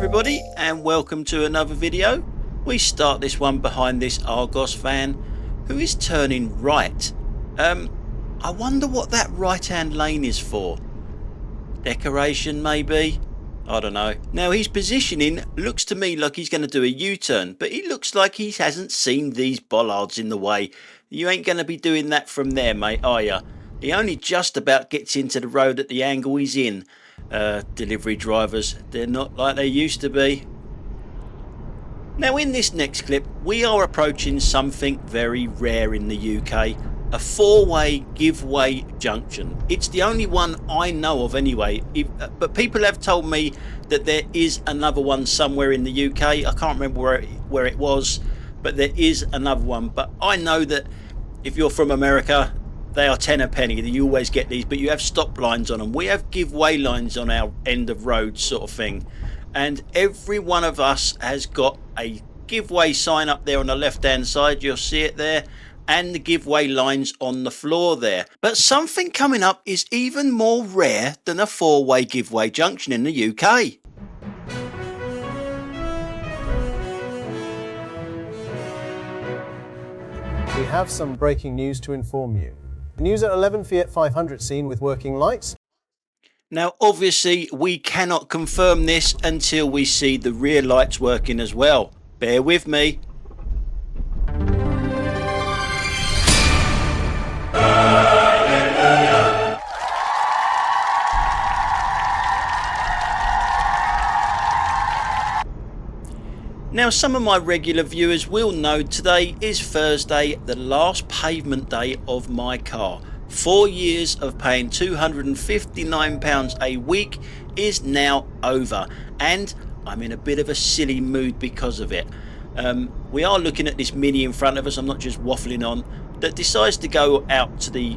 everybody, and welcome to another video. We start this one behind this Argos van who is turning right. I wonder what that right hand lane is for. Decoration maybe? I don't know. Now his positioning looks to me like he's going to do a U-turn, but he looks like he hasn't seen these bollards in the way. You ain't going to be doing that from there, mate, are ya? He only just about gets into the road at the angle he's in. Delivery drivers, they're not like they used to be. Now in this next clip we are approaching something very rare in the UK, a four-way give-way junction. It's the only one I know of anyway, but people have told me that there is another one somewhere in the UK. I can't remember where it was, but there is another one. But I know that if you're from America, they are 10 a penny. You always get these, but you have stop lines on them. We have give-way lines on our end of road sort of thing, and every one of us has got a give-way sign up there on the left-hand side. You'll see it there, and the give-way lines on the floor there. But something coming up is even more rare than a four-way give-way junction in the UK. We have some breaking news to inform you. News at 11 Fiat 500 seen with working lights. Now obviously we cannot confirm this until we see the rear lights working as well. Bear with me. Now some of my regular viewers will know today is Thursday, the last pavement day of my car. 4 years of paying £259 a week is now over, and I'm in a bit of a silly mood because of it. We are looking at this Mini in front of us, I'm not just waffling on, that decides to go out to the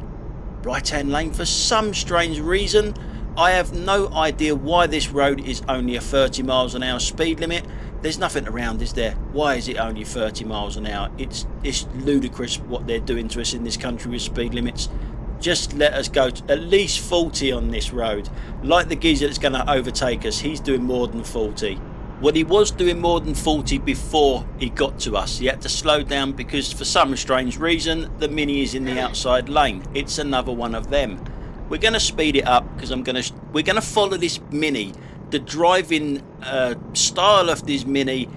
right hand lane for some strange reason. I have no idea why this road is only a 30 miles an hour speed limit. There's nothing around, is there? Why is it only 30 miles an hour? It's ludicrous what they're doing to us in this country with speed limits. Just let us go to at least 40 on this road. Like the geezer that's going to overtake us, he's doing more than 40. Well, he was doing more than 40 before he got to us. He had to slow down because for some strange reason the Mini is in the outside lane. It's another one of them. We're going to speed it up because we're going to follow this Mini. The driving style of this Mini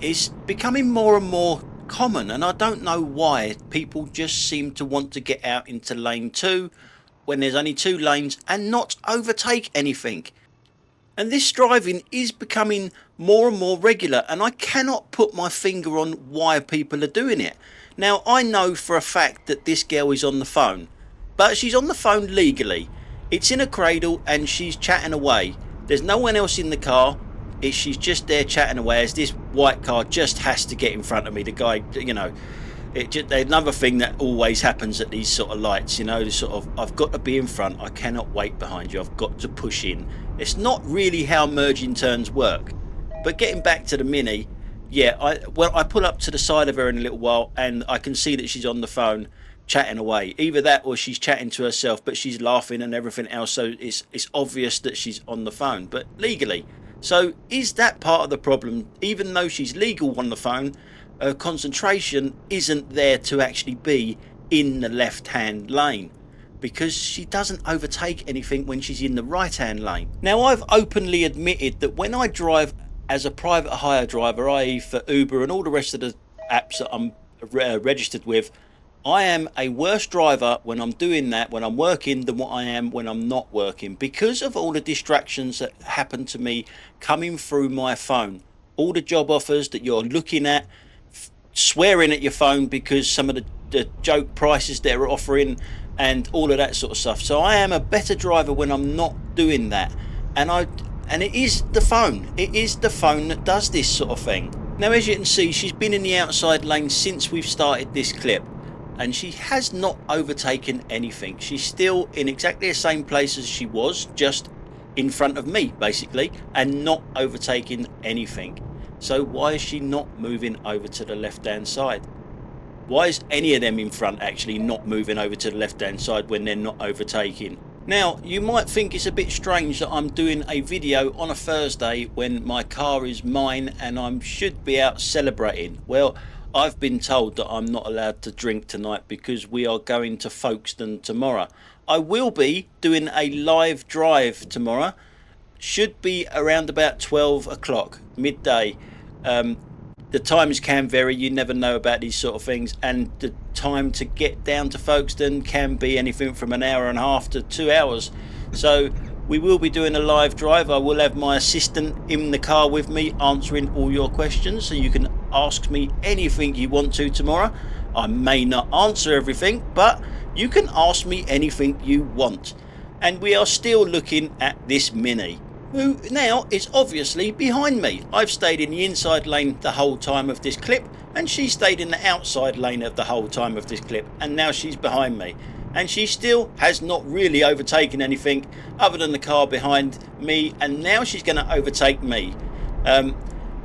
is becoming more and more common, and I don't know why. People just seem to want to get out into lane 2 when there's only 2 lanes and not overtake anything. And this driving is becoming more and more regular, and I cannot put my finger on why people are doing it. Now I know for a fact that this girl is on the phone, but she's on the phone legally. It's in a cradle and she's chatting away. There's no one else in the car. She's just there chatting away as this white car just has to get in front of me. The guy, you know, another thing that always happens at these sort of lights, you know, the sort of, I've got to be in front, I cannot wait behind you, I've got to push in. It's not really how merging turns work. But getting back to the Mini, yeah, I pull up to the side of her in a little while and I can see that she's on the phone chatting away. Either that or she's chatting to herself, but she's laughing and everything else, so it's obvious that she's on the phone, but legally. So is that part of the problem? Even though she's legal on the phone, her concentration isn't there to actually be in the left hand lane, because she doesn't overtake anything when she's in the right hand lane. Now I've openly admitted that when I drive as a private hire driver, i.e. for Uber and all the rest of the apps that I'm registered with, I am a worse driver when I'm doing that, when I'm working, than what I am when I'm not working, because of all the distractions that happen to me coming through my phone. All the job offers that you're looking at, swearing at your phone because some of the joke prices they're offering and all of that sort of stuff. So I am a better driver when I'm not doing that, and it is the phone. It is the phone that does this sort of thing. Now as you can see, she's been in the outside lane since we've started this clip, and she has not overtaken anything. She's still in exactly the same place as she was, just in front of me basically, and not overtaking anything. So why is she not moving over to the left hand side? Why is any of them in front actually not moving over to the left hand side when they're not overtaking? Now, you might think it's a bit strange that I'm doing a video on a Thursday when my car is mine and I should be out celebrating. Well, I've been told that I'm not allowed to drink tonight because we are going to Folkestone tomorrow. I will be doing a live drive tomorrow. Should be around about 12 o'clock, midday. The times can vary, you never know about these sort of things, and the time to get down to Folkestone can be anything from an hour and a half to 2 hours. So we will be doing a live drive. I will have my assistant in the car with me answering all your questions, so you can ask me anything you want to tomorrow. I may not answer everything, but you can ask me anything you want. And we are still looking at this Mini, who now is obviously behind me. I've stayed in the inside lane the whole time of this clip, and she stayed in the outside lane of the whole time of this clip, and now she's behind me, and she still has not really overtaken anything other than the car behind me, and now she's going to overtake me.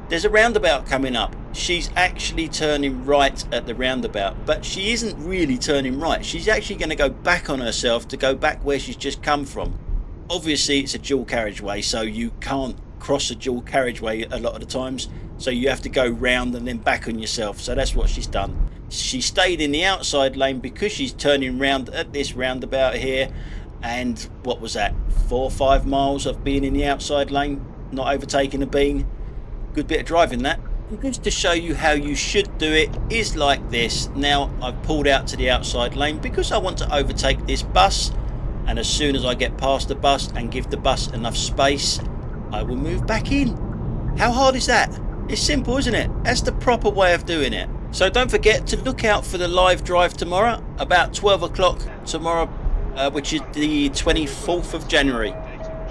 There's a roundabout coming up. She's actually turning right at the roundabout, but she isn't really turning right. She's actually going to go back on herself to go back where she's just come from. Obviously it's a dual carriageway, so you can't cross a dual carriageway a lot of the times, so you have to go round and then back on yourself. So that's what she's done. She stayed in the outside lane because she's turning round at this roundabout here, and what was that, 4 or 5 miles of being in the outside lane, not overtaking a bean. Good bit of driving that. And just to show you how you should do it is like this. Now I've pulled out to the outside lane because I want to overtake this bus, and as soon as I get past the bus and give the bus enough space, I will move back in. How hard is that? It's simple, isn't it? That's the proper way of doing it. So don't forget to look out for the live drive tomorrow, about 12 o'clock tomorrow, which is the 24th of January.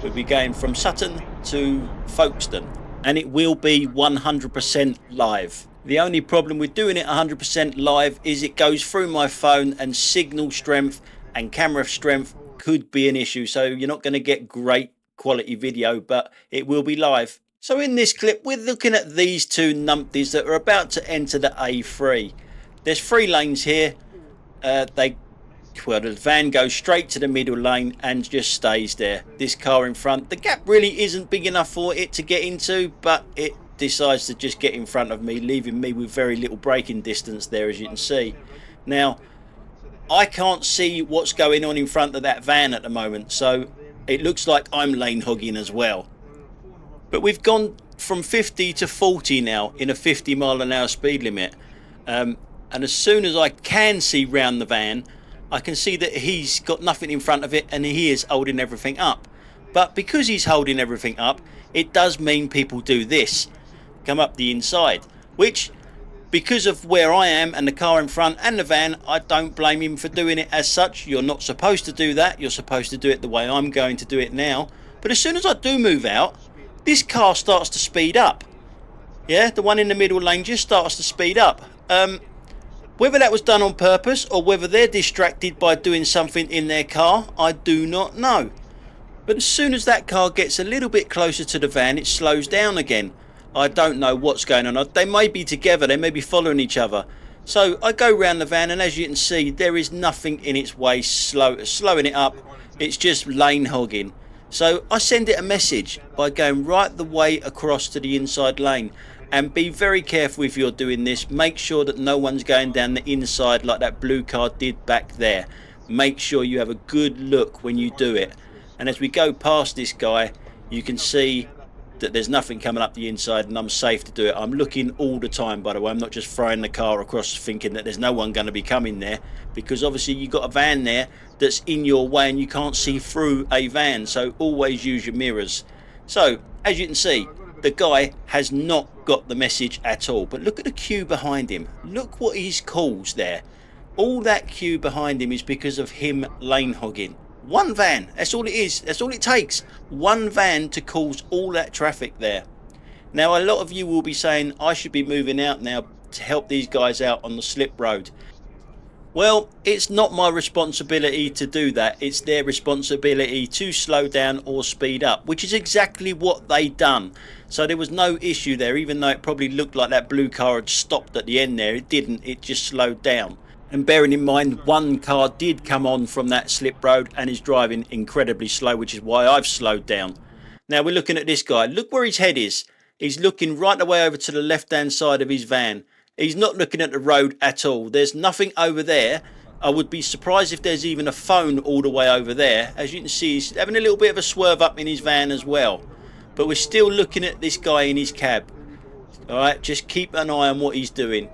We'll be going from Sutton to Folkestone, and it will be 100% live. The only problem with doing it 100% live is it goes through my phone, and signal strength and camera strength could be an issue, so you're not going to get great quality video, but it will be live. So in this clip we're looking at these two numpties that are about to enter the A3. There's 3 lanes here. The van goes straight to the middle lane and just stays there. This car in front, the gap really isn't big enough for it to get into, but it decides to just get in front of me, leaving me with very little braking distance there, as you can see. Now I can't see what's going on in front of that van at the moment, so it looks like I'm lane hogging as well. But we've gone from 50 to 40 now in a 50-mile-an-hour speed limit, and as soon as I can see round the van, I can see that he's got nothing in front of it and he is holding everything up. But because he's holding everything up, it does mean people do this, come up the inside, which, because of where I am and the car in front and the van, I don't blame him for doing it as such. You're not supposed to do that. You're supposed to do it the way I'm going to do it now. But as soon as I do move out, this car starts to speed up. Yeah, the one in the middle lane just starts to speed up. Whether that was done on purpose or whether they're distracted by doing something in their car, I do not know. But as soon as that car gets a little bit closer to the van, it slows down again. I don't know what's going on. They may be together, they may be following each other. So I go round the van, and as you can see, there is nothing in its way slowing it up. It's just lane hogging. So I send it a message by going right the way across to the inside lane. And be very careful if you're doing this. Make sure that no one's going down the inside like that blue car did back there. Make sure you have a good look when you do it. And as we go past this guy, you can see that there's nothing coming up the inside, and I'm safe to do it. I'm looking all the time, by the way. I'm not just throwing the car across thinking that there's no one going to be coming there, because obviously you've got a van there that's in your way and you can't see through a van, so always use your mirrors. So as you can see, the guy has not got the message at all, but look at the queue behind him. Look what he's caused there. All that queue behind him is because of him lane hogging. One van, that's all it is, that's all it takes. One van to cause all that traffic there. Now a lot of you will be saying I should be moving out now to help these guys out on the slip road. Well, it's not my responsibility to do that. It's their responsibility to slow down or speed up, which is exactly what they done. So there was no issue there, even though it probably looked like that blue car had stopped at the end there. It didn't, it just slowed down. And bearing in mind, one car did come on from that slip road and is driving incredibly slow, which is why I've slowed down. Now we're looking at this guy. Look where his head is. He's looking right the way over to the left-hand side of his van. He's not looking at the road at all. There's nothing over there. I would be surprised if there's even a phone all the way over there. As you can see, he's having a little bit of a swerve up in his van as well. But we're still looking at this guy in his cab. Alright, just keep an eye on what he's doing.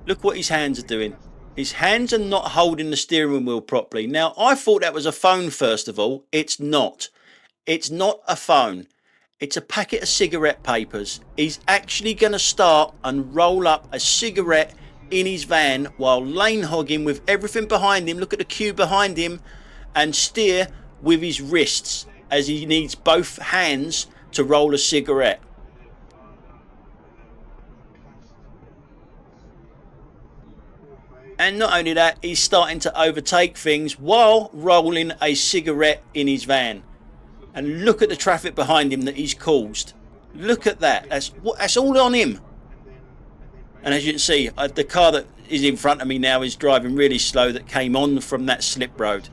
Look what his hands are doing. His hands are not holding the steering wheel properly. Now, I thought that was a phone, first of all. It's not. It's not a phone. It's a packet of cigarette papers. He's actually going to start and roll up a cigarette in his van while lane hogging with everything behind him. Look at the queue behind him. And steer with his wrists as he needs both hands to roll a cigarette. And not only that, he's starting to overtake things while rolling a cigarette in his van. And look at the traffic behind him that he's caused. Look at that. That's all on him. And as you can see, the car that is in front of me now is driving really slow, that came on from that slip road.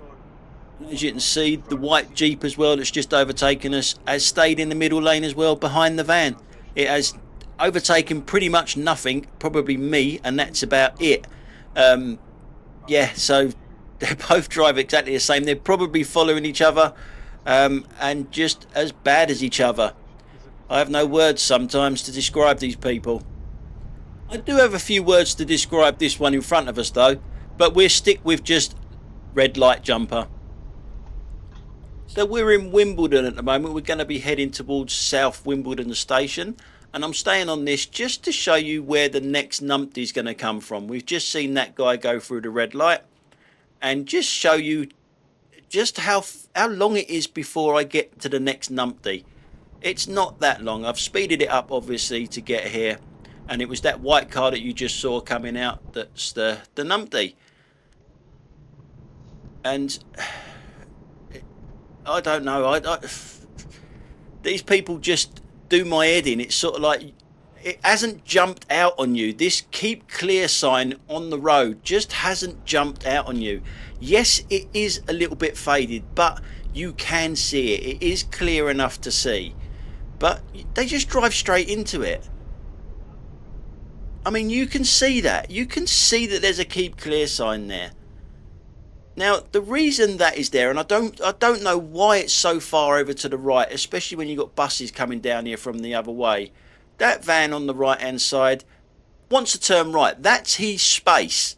As you can see, the white Jeep as well that's just overtaken us has stayed in the middle lane as well behind the van. It has overtaken pretty much nothing, probably me, and that's about it. Yeah, so they both drive exactly the same. They're probably following each other and just as bad as each other. I have no words sometimes to describe these people. I do have a few words to describe this one in front of us though, but we'll stick with just red light jumper. So we're in Wimbledon at the moment. We're going to be heading towards South Wimbledon station. And I'm staying on this just to show you where the next numpty is going to come from. We've just seen that guy go through the red light. And just show you just how long it is before I get to the next numpty. It's not that long. I've speeded it up obviously to get here. And it was that white car that you just saw coming out that's the numpty. And I don't know. These people just do my head in. It's sort of like it hasn't jumped out on you. This keep clear sign on the road just hasn't jumped out on you. Yes, it is a little bit faded, but you can see it. It is clear enough to see. But they just drive straight into it. I mean, you can see that. You can see that there's a keep clear sign there. Now, the reason that is there, and I don't know why it's so far over to the right, especially when you've got buses coming down here from the other way. That van on the right-hand side wants to turn right. That's his space.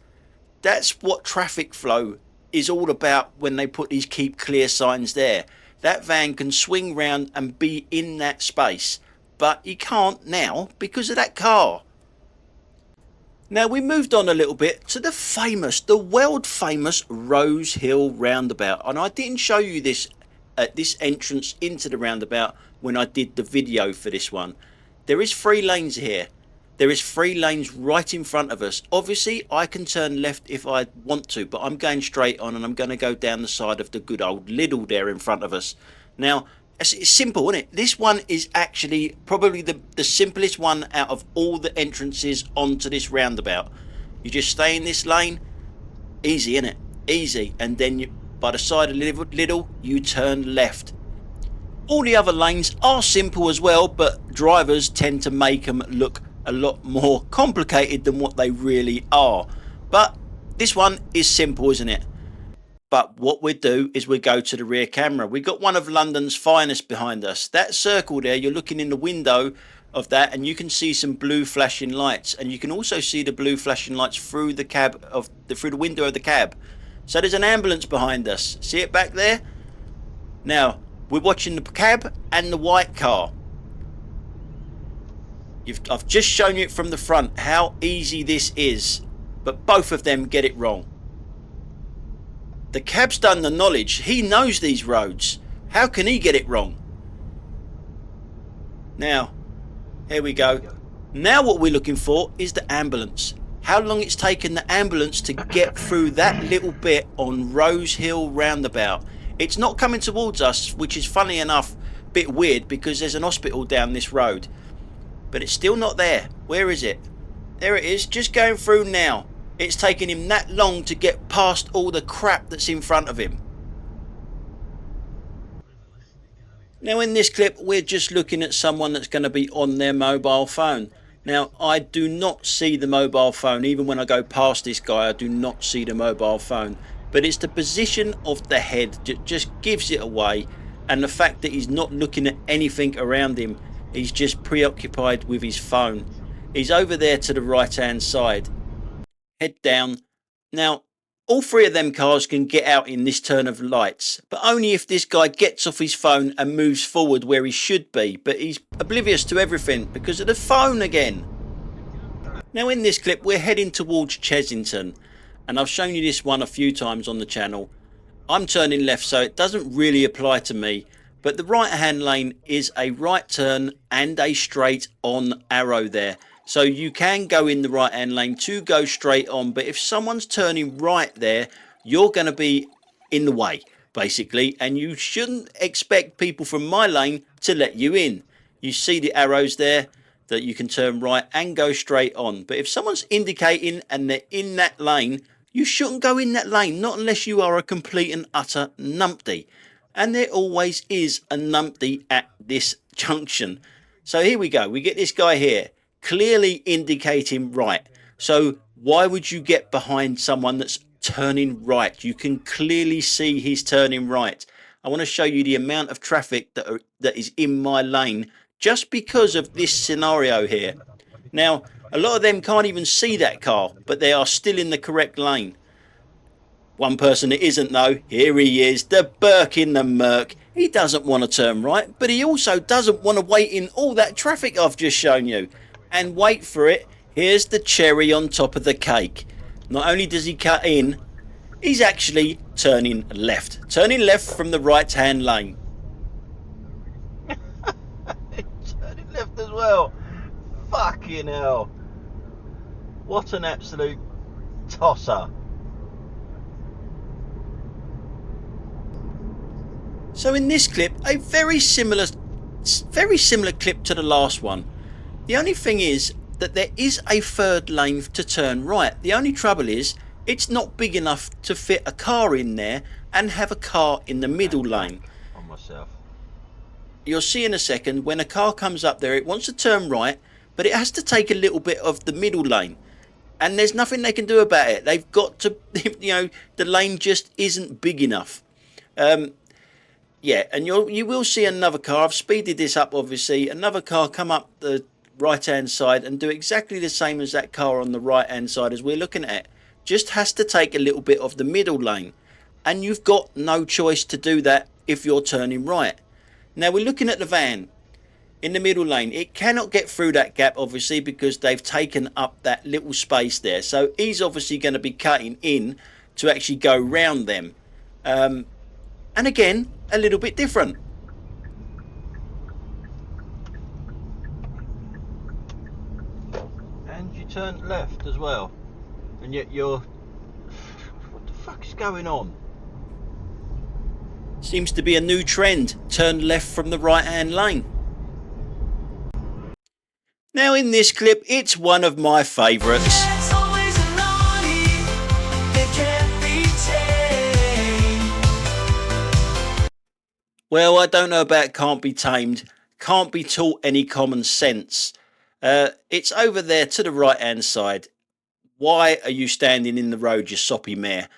That's what traffic flow is all about when they put these keep clear signs there. That van can swing round and be in that space, but he can't now because of that car. Now we moved on a little bit to the world famous Rose Hill roundabout, and I didn't show you this entrance into the roundabout when I did the video for this one. There is 3 lanes here. There is 3 lanes right in front of us. Obviously I can turn left if I want to, but I'm going straight on and I'm going to go down the side of the good old Lidl there in front of us. Now it's simple, isn't it? This one is actually probably the simplest one out of all the entrances onto this roundabout. You just stay in this lane. Easy, isn't it? Easy. And then by the side of Lidl, you turn left. All the other lanes are simple as well, but drivers tend to make them look a lot more complicated than what they really are. But this one is simple, isn't it? But what we do is we go to the rear camera. We've got one of London's finest behind us. That circle there, you're looking in the window of that and you can see some blue flashing lights, and you can also see the blue flashing lights through the through the window of the cab. So there's an ambulance behind us. See it back there? Now we're watching the cab and the white car. I've just shown you it from the front how easy this is, but both of them get it wrong. The cab's done the knowledge. He knows these roads. How can he get it wrong? Now, here we go. Now what we're looking for is the ambulance. How long it's taken the ambulance to get through that little bit on Rose Hill roundabout. It's not coming towards us, which is funny enough a bit weird because there's an hospital down this road. But it's still not there. Where is it? There it is, just going through now. It's taken him that long to get past all the crap that's in front of him. Now in this clip we're just looking at someone that's going to be on their mobile phone. Now I do not see the mobile phone. Even when I go past this guy I do not see the mobile phone. But it's the position of the head that just gives it away, and the fact that he's not looking at anything around him. He's just preoccupied with his phone. He's over there to the right hand side. Head down. Now all three of them cars can get out in this turn of lights, but only if this guy gets off his phone and moves forward where he should be. But he's oblivious to everything because of the phone again. Now in this clip we're heading towards Chesington, and I've shown you this one a few times on the channel. I'm turning left so it doesn't really apply to me, but the right hand lane is a right turn and a straight on arrow there. So you can go in the right hand lane to go straight on, but if someone's turning right there, you're going to be in the way basically, and you shouldn't expect people from my lane to let you in. You see the arrows there that you can turn right and go straight on, but if someone's indicating and they're in that lane, you shouldn't go in that lane, not unless you are a complete and utter numpty, and there always is a numpty at this junction. So here we go, we get this guy here clearly indicating right. So why would you get behind someone that's turning right? You can clearly see he's turning right. I want to show you the amount of traffic that is in my lane just because of this scenario here. Now a lot of them can't even see that car, but they are still in the correct lane. One person that isn't though, here he is, the Burke in the Merc. He doesn't want to turn right, but he also doesn't want to wait in all that traffic I've just shown you. And wait for it, here's the cherry on top of the cake. Not only does he cut in, he's actually turning left. Turning left from the right hand lane. Turning left as well. Fucking hell. What an absolute tosser. So in this clip, a very similar clip to the last one. The only thing is that there is a third lane to turn right. The only trouble is it's not big enough to fit a car in there and have a car in the middle lane. On myself. You'll see in a second when a car comes up there, it wants to turn right, but it has to take a little bit of the middle lane. And there's nothing they can do about it. They've got to, you know, the lane just isn't big enough. Yeah, and you will see another car. I've speeded this up obviously. Another car come up the right hand side and do exactly the same as that car on the right hand side as we're looking at. Just has to take a little bit of the middle lane, and you've got no choice to do that if you're turning right. Now we're looking at the van in the middle lane. It cannot get through that gap obviously because they've taken up that little space there, so he's obviously going to be cutting in to actually go round them, and again a little bit different. Turn left as well, and yet you're... What the fuck is going on? Seems to be a new trend, turn left from the right hand lane. Now in this clip it's one of my favourites. Well, I don't know about can't be tamed, can't be taught any common sense. It's over there to the right hand side. Why are you standing in the road, you soppy mare?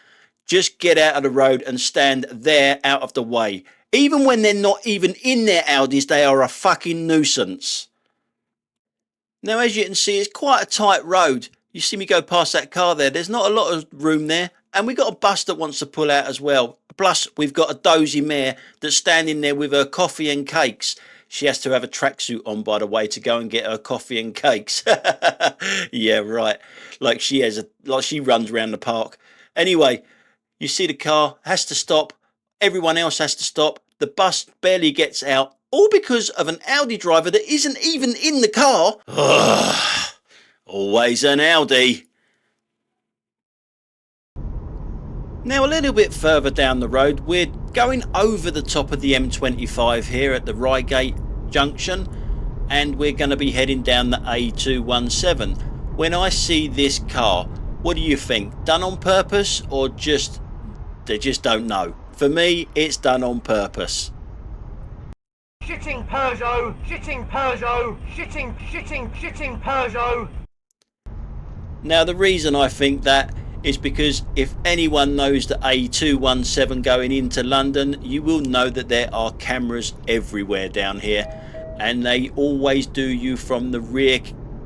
Just get out of the road and stand there out of the way. Even when they're not even in their Audis, they are a fucking nuisance. Now as you can see, it's quite a tight road. You see me go past that car there, there's not a lot of room there, and we've got a bus that wants to pull out as well. Plus we've got a dozy mare that's standing there with her coffee and cakes. She has to have a tracksuit on, by the way, to go and get her coffee and cakes. Yeah, right. Like she runs around the park. Anyway, you see the car has to stop. Everyone else has to stop. The bus barely gets out, all because of an Audi driver that isn't even in the car. Always an Audi. Now a little bit further down the road, we're going over the top of the M25 here at the Reigate junction, and we're going to be heading down the A217 when I see this car What do you think? Done on purpose, or just they just don't know? For me, it's done on purpose. Shitting Peugeot, shitting Peugeot, shitting Peugeot. Now the reason I think that is because if anyone knows the A217 going into London, you will know that there are cameras everywhere down here, and they always do you from the rear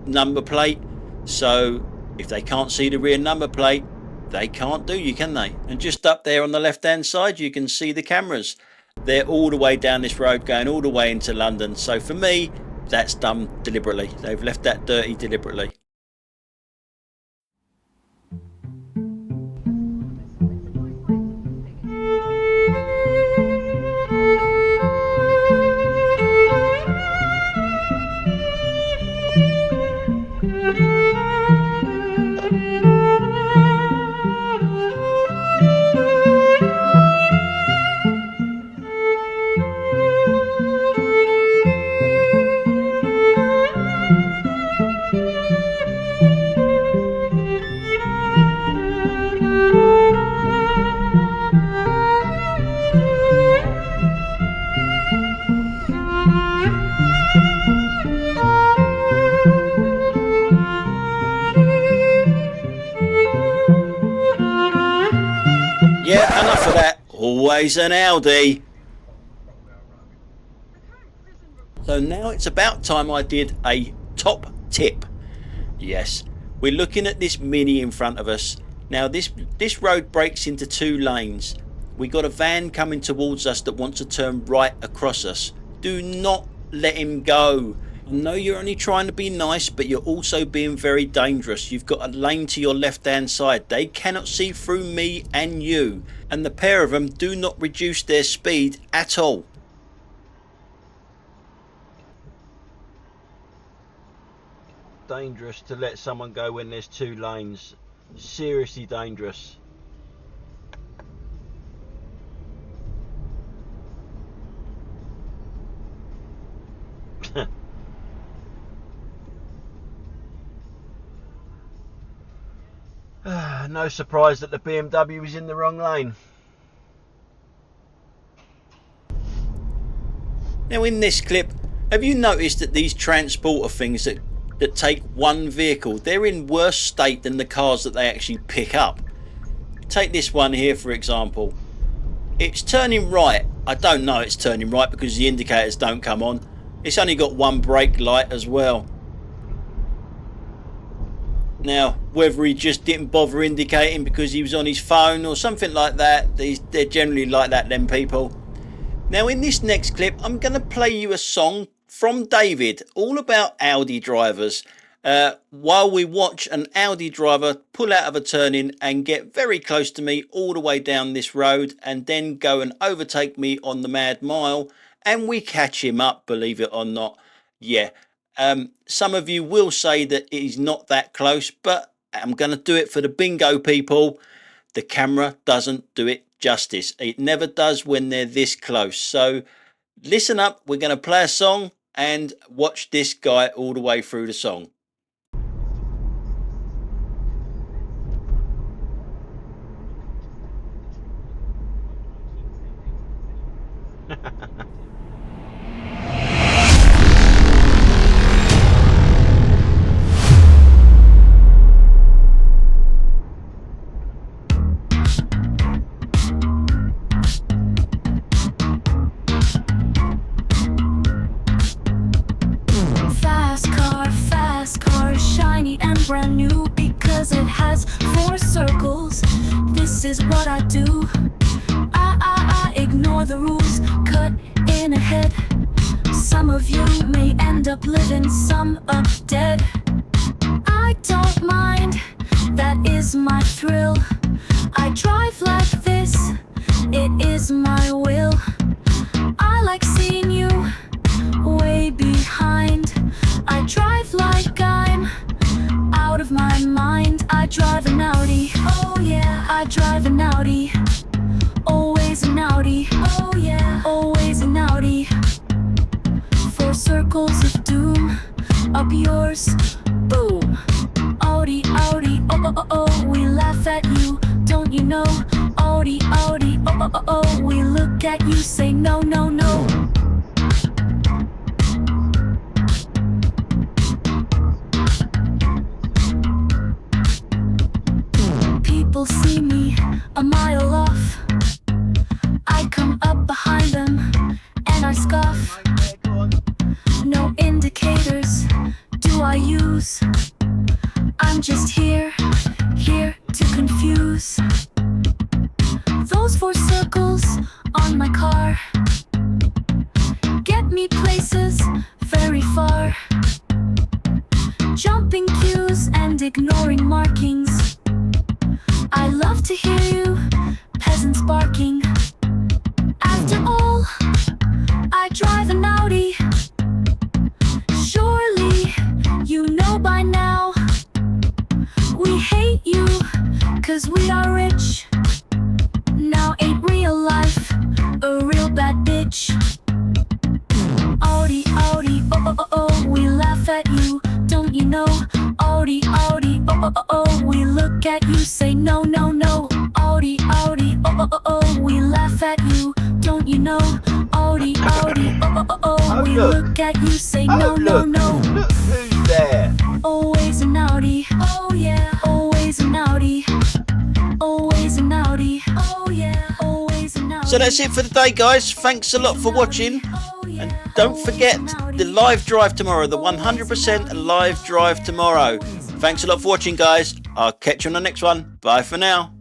number plate. So if they can't see the rear number plate, they can't do you, can they? And just up there on the left hand side you can see the cameras. They're all the way down this road going all the way into London. So for me, that's done deliberately. They've left that dirty deliberately. Yeah, enough of that. Always an Audi. So now it's about time I did a top tip. Yes, we're looking at this Mini in front of us. Now this road breaks into 2 lanes. We got a van coming towards us that wants to turn right across us. Do not let him go. I know you're only trying to be nice, but you're also being very dangerous. You've got a lane to your left hand side. They cannot see through me and you, and the pair of them do not reduce their speed at all. Dangerous to let someone go when there's 2 lanes. Seriously dangerous. No surprise that the BMW is in the wrong lane. Now in this clip, have you noticed that these transporter things that take one vehicle, they're in worse state than the cars that they actually pick up? Take this one here for example. It's turning right. I don't know it's turning right because the indicators don't come on. It's only got one brake light as well. Now whether he just didn't bother indicating because he was on his phone or something like that, they're generally like that, them people. Now in this next clip I'm going to play you a song from David all about Audi drivers while we watch an Audi driver pull out of a turning and get very close to me all the way down this road and then go and overtake me on the Mad Mile, and we catch him up, believe it or not. Yeah, some of you will say that he's not that close, but I'm going to do it for the bingo people. The camera doesn't do it justice. It never does when they're this close. So listen up, we're going to play a song and watch this guy all the way through the song. Fast car, shiny and brand new because it has 4 circles. This is what I do. I ignore the rules, cut in ahead. Some of you may end up living, some up dead. I don't mind, that is my thrill. I drive like this, it is my will. I like seeing you way behind. I drive like I'm out of my mind. I drive an Audi, oh yeah. I drive an Audi, always an Audi, oh yeah. Always an Audi. 4 circles of doom, up yours, boom. Audi, Audi, oh oh oh oh. look at you, say no, no, no. People see me a mile off. I come up behind them and I scoff. No indicators do I use. I'm just here to confuse. Those 4 circles on my car get me places very far. Jumping queues and ignoring markings. I love to hear you peasants barking. After all, I drive an Audi. Surely you know by now. We hate you 'cause we are rich. Now ain't real life a real bad bitch. Audi, Audi, oh oh oh oh, we laugh at you, don't you know? Audi, Audi, oh oh oh oh, we look at you, say no, no, no. Audi, Audi, oh oh oh oh, we laugh at you, don't you know? Audi, Audi, oh oh oh oh, we look at you, say no, no, no. Look who's there. Always an Audi, oh yeah, always an Audi. Always an Audi, oh yeah, always an Audi. So that's it for today, guys. Thanks a lot for watching. And don't forget the live drive tomorrow, the 100% live drive tomorrow. Thanks a lot for watching, guys. I'll catch you on the next one. Bye for now.